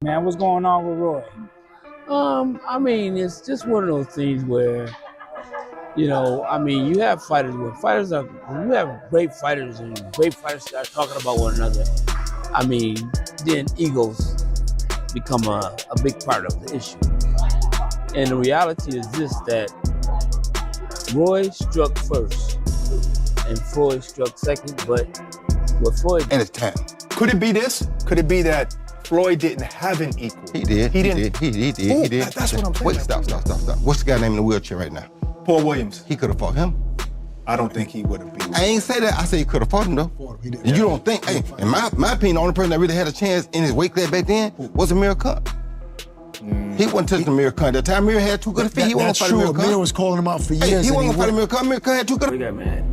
Man, what's going on with Roy? I mean, it's just one of those things where, you have fighters where when you have great fighters and great fighters start talking about one another, then egos become a big part of the issue. And the reality is this, that Roy struck first and Floyd struck second, but what Floyd... And it's time. Could it be this? Could it be that Floyd didn't have an equal? He did. He did. That's what I'm saying. Wait, stop. What's the guy named in the wheelchair right now? Paul Williams. He could have fought him. I don't think he would have beat him. I ain't say that. I say he could have fought him, though. And you don't think, hey, in my opinion, the only person that really had a chance in his weight class back then was Amir Khan. He wasn't touching Amir Khan. That time Amir had too good a feet. He wasn't fighting Amir Khan. Amir was calling him out for years. He wasn't fighting Amir Khan. Amir Khan had too good a feet. He got mad.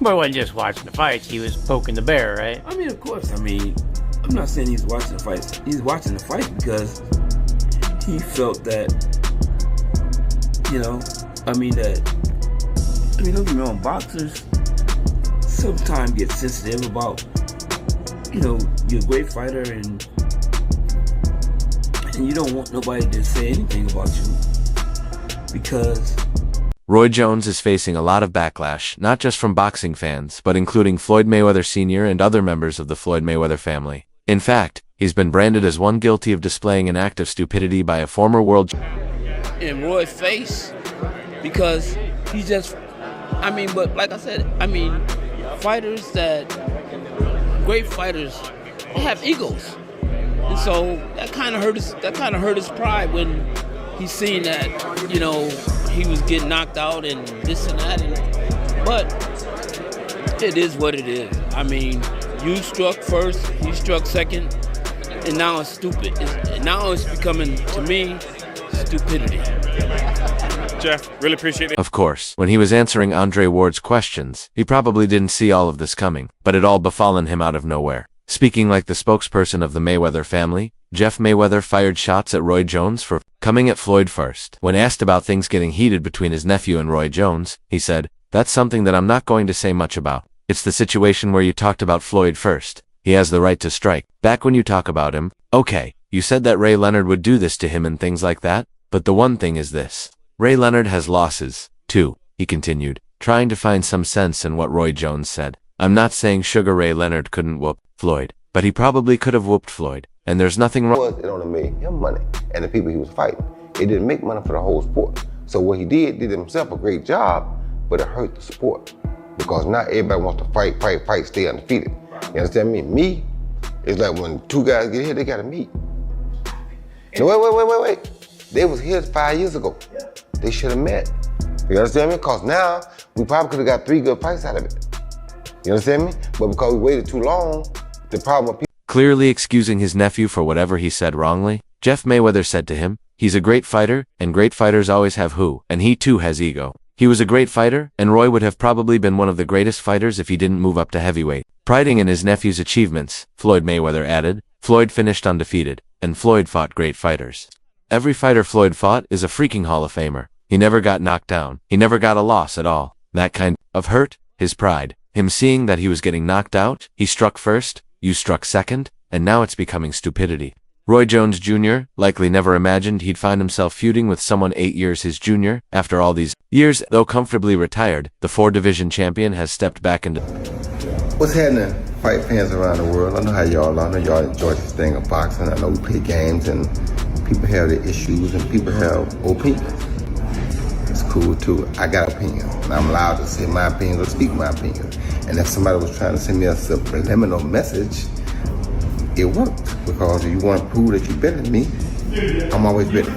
But he wasn't just watching the fights, he was poking the bear, right? I mean, of course. I'm not saying he's watching the fights. He's watching the fight because he felt that, don't get me wrong, boxers sometimes get sensitive about, you're a great fighter and you don't want nobody to say anything about you because... Roy Jones is facing a lot of backlash, not just from boxing fans, but including Floyd Mayweather Sr. and other members of the Floyd Mayweather family. In fact, he's been branded as one guilty of displaying an act of stupidity by a former world in Roy's face because he's just, but like I said, fighters great fighters, they have egos. And so that kind of hurt his pride when he's seen that, he was getting knocked out and this and that. But it is what it is. You struck first, he struck second, and now it's stupid. Now it's becoming, to me, stupidity. Jeff, really appreciate it. Of course, when he was answering Andre Ward's questions, he probably didn't see all of this coming, but it all befallen him out of nowhere. Speaking like the spokesperson of the Mayweather family, Jeff Mayweather fired shots at Roy Jones for coming at Floyd first. When asked about things getting heated between his nephew and Roy Jones, he said, "That's something that I'm not going to say much about. It's the situation where you talked about Floyd first. He has the right to strike. Back when you talk about him, okay, you said that Ray Leonard would do this to him and things like that, but the one thing is this. Ray Leonard has losses, too," he continued, trying to find some sense in what Roy Jones said. "I'm not saying Sugar Ray Leonard couldn't whoop Floyd, but he probably could have whooped Floyd, and there's nothing wrong." It only made him money and the people he was fighting. It didn't make money for the whole sport. So what he did himself a great job, but it hurt the sport. Because not everybody wants to fight, stay undefeated. You understand me? Me, it's like when two guys get here, they gotta meet. No, wait. They was here 5 years ago. They should have met. You understand me? Because now, we probably could have got 3 good fights out of it. You understand me? But because we waited too long, the problem with people... Clearly excusing his nephew for whatever he said wrongly, Jeff Mayweather said to him, "He's a great fighter, and great fighters always have who, and he too has ego. He was a great fighter, and Roy would have probably been one of the greatest fighters if he didn't move up to heavyweight." Priding in his nephew's achievements, Floyd Mayweather added, "Floyd finished undefeated, and Floyd fought great fighters. Every fighter Floyd fought is a freaking Hall of Famer. He never got knocked down. He never got a loss at all. That kind of hurt his pride. Him seeing that he was getting knocked out, he struck first, you struck second, and now it's becoming stupidity." Roy Jones Jr. likely never imagined he'd find himself feuding with someone 8 years his junior. After all these years, though comfortably retired, the 4-division champion has stepped back into... What's happening, fight fans around the world? I know how y'all are. I know y'all enjoy this thing of boxing. I know we play games and people have their issues and people have opinions. It's cool too. I got opinions and I'm allowed to say my opinions or speak my opinions. And if somebody was trying to send me a subliminal message, it worked. Because if you want to prove that you're better than me, I'm always ready.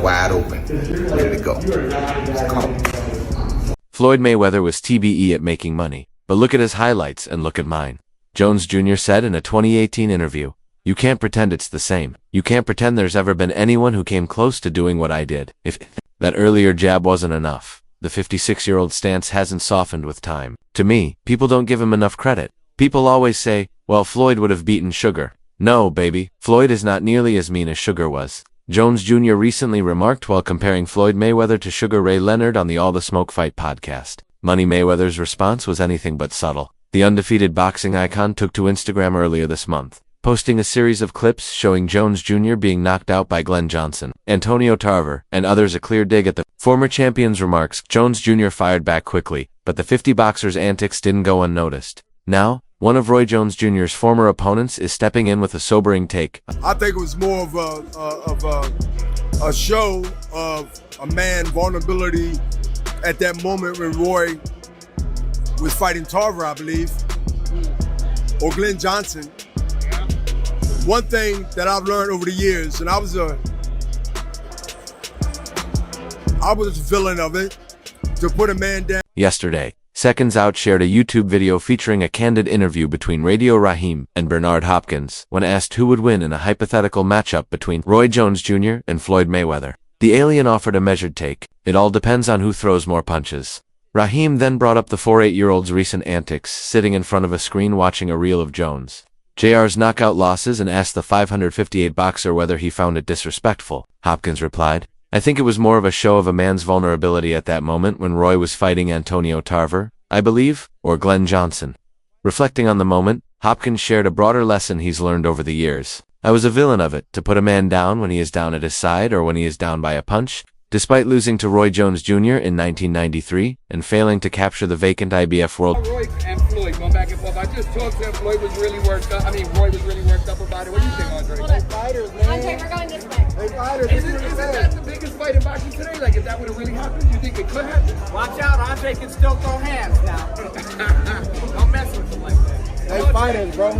Wide open, ready to go. It's called. Floyd Mayweather was TBE at making money, but look at his highlights and look at mine. Jones Jr. said in a 2018 interview, "You can't pretend it's the same. You can't pretend there's ever been anyone who came close to doing what I did. If that earlier jab wasn't enough, the 56-year-old stance hasn't softened with time. To me, people don't give him enough credit. People always say, well, Floyd would have beaten Sugar. No, baby, Floyd is not nearly as mean as Sugar was." Jones Jr. recently remarked while comparing Floyd Mayweather to Sugar Ray Leonard on the All the Smoke Fight podcast. Money Mayweather's response was anything but subtle. The undefeated boxing icon took to Instagram earlier this month. posting a series of clips showing Jones Jr. being knocked out by Glenn Johnson, Antonio Tarver, and others a clear dig at the former champion's remarks. Jones Jr. fired back quickly, but the 50 boxer's antics didn't go unnoticed. Now, one of Roy Jones Jr.'s former opponents is stepping in with a sobering take. I think it was more of a show of a man vulnerability at that moment when Roy was fighting Tarver, I believe, or Glenn Johnson. One thing that I've learned over the years, and I was a villain of it, to put a man down. Yesterday, Seconds Out shared a YouTube video featuring a candid interview between Radio Raheem and Bernard Hopkins when asked who would win in a hypothetical matchup between Roy Jones Jr. and Floyd Mayweather. The alien offered a measured take. It all depends on who throws more punches. Raheem then brought up the 48-year-old's recent antics, sitting in front of a screen watching a reel of Jones Jr.'s knockout losses, and asked the 558 boxer whether he found it disrespectful. Hopkins replied, "I think it was more of a show of a man's vulnerability at that moment when Roy was fighting Antonio Tarver, I believe, or Glenn Johnson." Reflecting on the moment, Hopkins shared a broader lesson he's learned over the years. "I was a villain of it, to put a man down when he is down at his side or when he is down by a punch." Despite losing to Roy Jones Jr. in 1993 and failing to capture the vacant IBF World. Roy and Floyd going back and forth. I just talked to him. Floyd was really worked up. Roy was really worked up about it. What do you think, Andre? They fighters, man. Okay, we're going this way. They fighters. Isn't that the biggest fight in boxing today? Like, if that would have really happened, you think it could happen? Watch out, Andre can still throw hands now. Don't mess with him like that. They fighters, bro.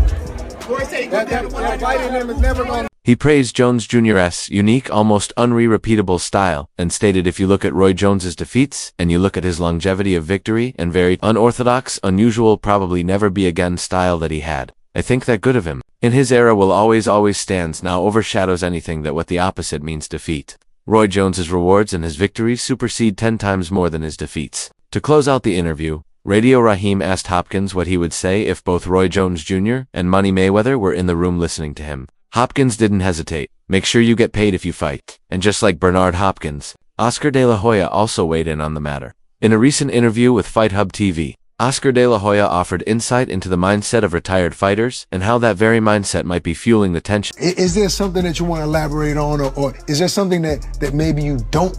Roy said he That fighting him is never going to. He praised Jones Jr.'s unique, almost unrepeatable style, and stated if you look at Roy Jones's defeats, and you look at his longevity of victory and very unorthodox, unusual, probably never be again style that he had, I think that good of him in his era will always stands now overshadows anything that what the opposite means defeat. Roy Jones's rewards and his victories supersede 10 times more than his defeats. To close out the interview, Radio Raheem asked Hopkins what he would say if both Roy Jones Jr. and Money Mayweather were in the room listening to him. Hopkins didn't hesitate. "Make sure you get paid if you fight." And just like Bernard Hopkins, Oscar De La Hoya also weighed in on the matter. In a recent interview with Fight Hub TV, Oscar De La Hoya offered insight into the mindset of retired fighters and how that very mindset might be fueling the tension. Is there something that you want to elaborate on, or is there something that maybe you don't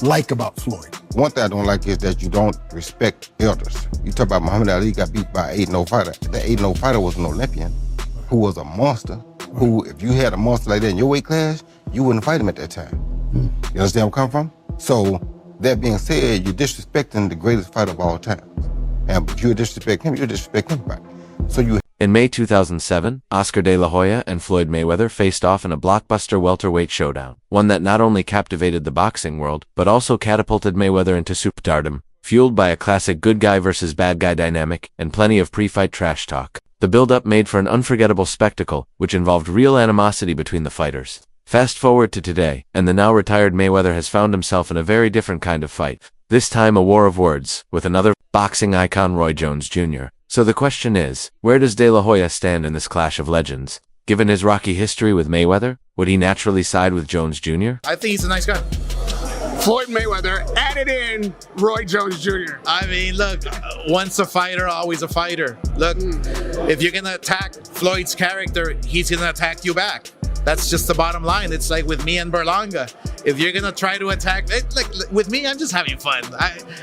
like about Floyd? One thing I don't like is that you don't respect elders. You talk about Muhammad Ali got beat by an 8-0 fighter. The 8-0 fighter was an Olympian who was a monster. Who, if you had a monster like that in your weight class, you wouldn't fight him at that time. You understand where I'm coming from? So, that being said, you're disrespecting the greatest fighter of all time. And if you disrespect him, you disrespect everybody. So you. In May 2007, Oscar De La Hoya and Floyd Mayweather faced off in a blockbuster welterweight showdown, one that not only captivated the boxing world, but also catapulted Mayweather into superstardom, fueled by a classic good guy versus bad guy dynamic and plenty of pre-fight trash talk. The build-up made for an unforgettable spectacle, which involved real animosity between the fighters. Fast forward to today, and the now-retired Mayweather has found himself in a very different kind of fight. This time a war of words, with another boxing icon, Roy Jones Jr. So the question is, where does De La Hoya stand in this clash of legends? Given his rocky history with Mayweather, would he naturally side with Jones Jr.? I think he's a nice guy. Floyd Mayweather added in Roy Jones Jr. Look, once a fighter, always a fighter. Look, if you're gonna attack Floyd's character, he's gonna attack you back. That's just the bottom line. It's like with me and Berlanga. If you're gonna try to attack, like with me, I'm just having fun,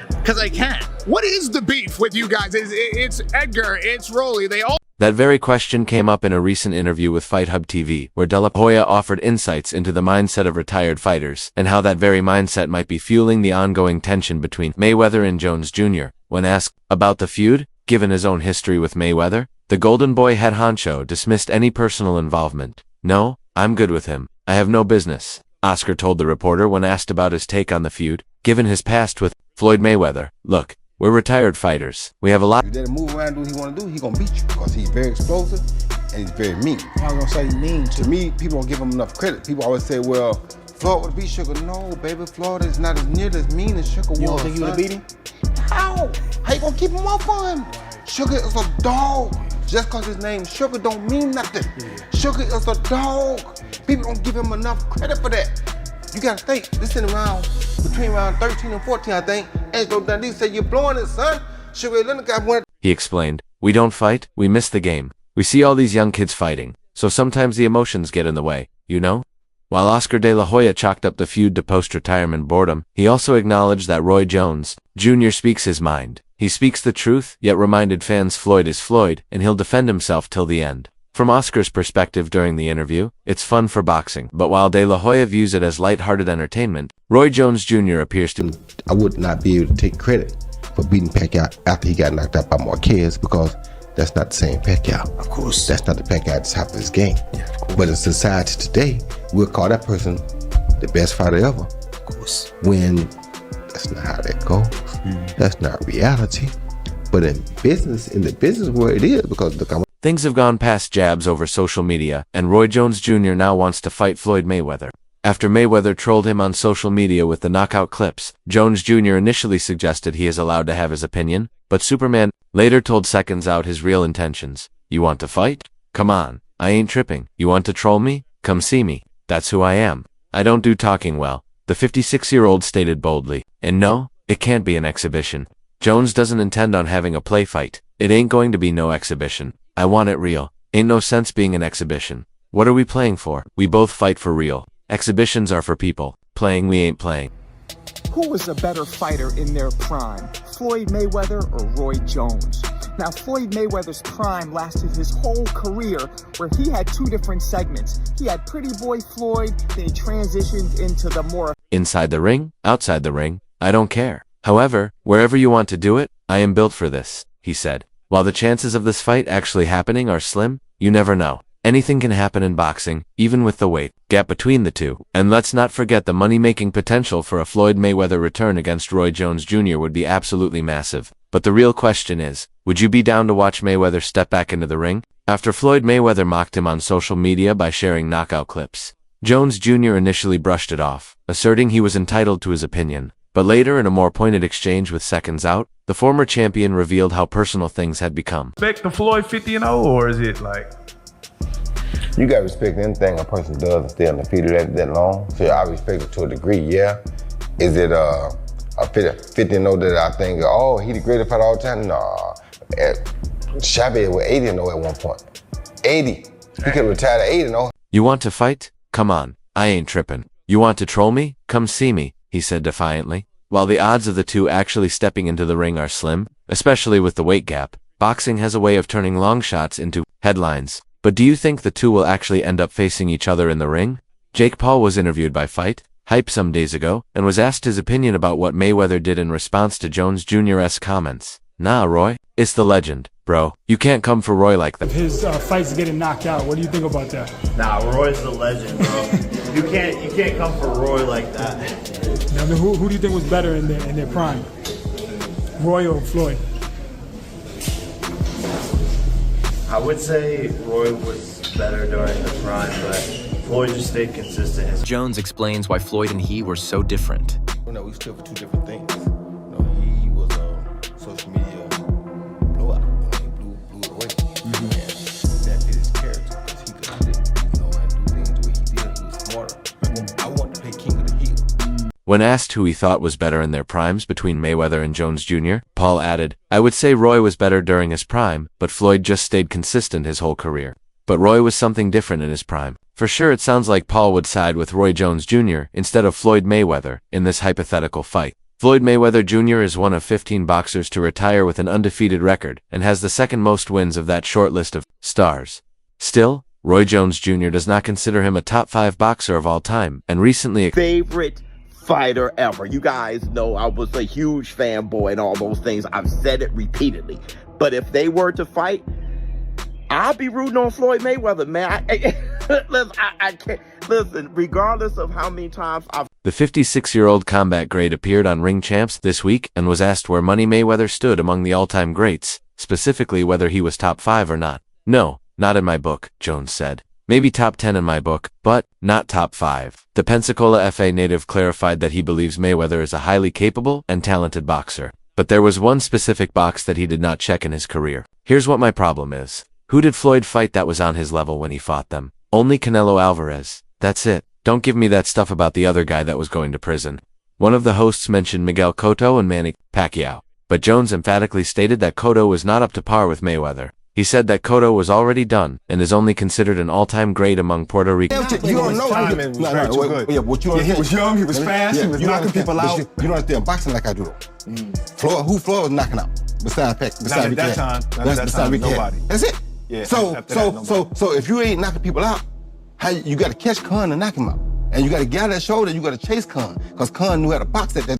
because I can. What is the beef with you guys? It's Edgar, it's Rolly, they all. That very question came up in a recent interview with Fight Hub TV, where De La Hoya offered insights into the mindset of retired fighters and how that very mindset might be fueling the ongoing tension between Mayweather and Jones Jr. When asked about the feud, given his own history with Mayweather, the Golden Boy head honcho dismissed any personal involvement. "No, I'm good with him. I have no business," Oscar told the reporter when asked about his take on the feud, given his past with Floyd Mayweather. "Look, we're retired fighters. We have a lot." You let him move around and do what he want to do, he gonna beat you because he's very explosive and he's very mean. I was gonna say mean To me, people don't give him enough credit. People always say, well, Floyd would beat Sugar. No, baby, Floyd is not as nearly as mean as Sugar was. You don't think you would have beat him? How? How you gonna keep him off of him? Sugar is a dog. Just because his name Sugar don't mean nothing. Sugar is a dog. People don't give him enough credit for that. You gotta think, this in around, between around 13 and 14, I think. Angelo Dundee said, "You're blowing it, son." Sugar Leonard got one. He explained, "We don't fight, we miss the game. We see all these young kids fighting, so sometimes the emotions get in the way, you know? While Oscar De La Hoya chalked up the feud to post-retirement boredom, he also acknowledged that Roy Jones Jr. speaks his mind. He speaks the truth, yet reminded fans Floyd is Floyd, and he'll defend himself till the end. From Oscar's perspective during the interview, it's fun for boxing, but while De La Hoya views it as lighthearted entertainment, Roy Jones Jr. appears to... I would not be able to take credit for beating Pacquiao after he got knocked out by Marquez because that's not the same Pacquiao. Of course. That's not the Pacquiao at the top of his game. Yeah, of course. But in society today, we'll call that person the best fighter ever. Of course. When that's not how that goes. That's not reality. But in the business world, it is because look, Things have gone past jabs over social media, and Roy Jones Jr. now wants to fight Floyd Mayweather. After Mayweather trolled him on social media with the knockout clips, Jones Jr. initially suggested he is allowed to have his opinion, but Superman later told Seconds Out his real intentions. You want to fight? Come on. I ain't tripping. You want to troll me? Come see me. That's who I am. I don't do talking well, the 56-year-old stated boldly. And no, it can't be an exhibition. Jones doesn't intend on having a play fight. It ain't going to be no exhibition. I want it real. Ain't no sense being an exhibition. What are we playing for? We both fight for real. Exhibitions are for people. Playing, we ain't playing. Who was a better fighter in their prime, Floyd Mayweather or Roy Jones? Now, Floyd Mayweather's prime lasted his whole career, where he had two different segments. He had Pretty Boy Floyd, then he transitioned into the more... Inside the ring, outside the ring, I don't care. However, wherever you want to do it, I am built for this, he said. While the chances of this fight actually happening are slim, you never know. Anything can happen in boxing, even with the weight gap between the two. And let's not forget the money-making potential for a Floyd Mayweather return against Roy Jones Jr. would be absolutely massive. But the real question is, would you be down to watch Mayweather step back into the ring? After Floyd Mayweather mocked him on social media by sharing knockout clips, Jones Jr. initially brushed it off, asserting he was entitled to his opinion. But later, in a more pointed exchange with Seconds Out, the former champion revealed how personal things had become. Respect the Floyd 50-0, or is it like... You got to respect anything a person does and stay undefeated that long. So I respect it to a degree, yeah. Is it a 50-0 that I think, oh, he the greatest fighter all the time? Nah. Chavez was 80-0 at one point. 80. He could have retired at 80-0. You want to fight? Come on. I ain't tripping. You want to troll me? Come see me, he said defiantly. While the odds of the two actually stepping into the ring are slim, especially with the weight gap, boxing has a way of turning long shots into headlines. But do you think the two will actually end up facing each other in the ring? Jake Paul was interviewed by Fight Hype some days ago and was asked his opinion about what Mayweather did in response to Jones Jr.'s comments. Nah, Roy, it's the legend, bro. You can't come for Roy like that. His fights getting knocked out. What do you think about that? Nah, Roy's the legend, bro. you can't come for Roy like that. Now, who do you think was better in their prime? Roy or Floyd? I would say Roy was better during the prime, but Floyd just stayed consistent. Jones explains why Floyd and he were so different. We stood for two different things. He was a social media blowout. He blew it away. And that fit his character because he could do things the way he did. He was smarter. I want to play king of the hill. When asked who he thought was better in their primes between Mayweather and Jones Jr., Paul added, I would say Roy was better during his prime, but Floyd just stayed consistent his whole career. But Roy was something different in his prime. For sure it sounds like Paul would side with Roy Jones Jr. instead of Floyd Mayweather in this hypothetical fight. Floyd Mayweather Jr. is one of 15 boxers to retire with an undefeated record and has the second most wins of that short list of stars. Still, Roy Jones Jr. does not consider him a top 5 boxer of all time and recently... Favorite fighter ever. You guys know I was a huge fanboy and all those things. I've said it repeatedly. But if they were to fight, I'll be rooting on Floyd Mayweather, man. I can't. Listen, regardless of how many times I've... The 56-year-old combat great appeared on Ring Champs this week and was asked where Money Mayweather stood among the all-time greats, specifically whether he was top 5 or not. No, not in my book, Jones said. Maybe top 10 in my book, but not top 5. The Pensacola FA native clarified that he believes Mayweather is a highly capable and talented boxer. But there was one specific box that he did not check in his career. Here's what my problem is. Who did Floyd fight that was on his level when he fought them? Only Canelo Alvarez. That's it. Don't give me that stuff about the other guy that was going to prison. One of the hosts mentioned Miguel Cotto and Manny Pacquiao, but Jones emphatically stated that Cotto was not up to par with Mayweather. He said that Cotto was already done and is only considered an all-time great among Puerto Ricans. You don't know. Yeah, what you he was young, he was fast, he was knocking people out. You don't understand boxing like I do. Floyd was knocking out? Besides that time, nobody. That's it. Yeah, so if you ain't knocking people out, how you got to catch Khan and knock him out. And you got to get on that shoulder, you got to chase Khan. Because Khan knew how to box at that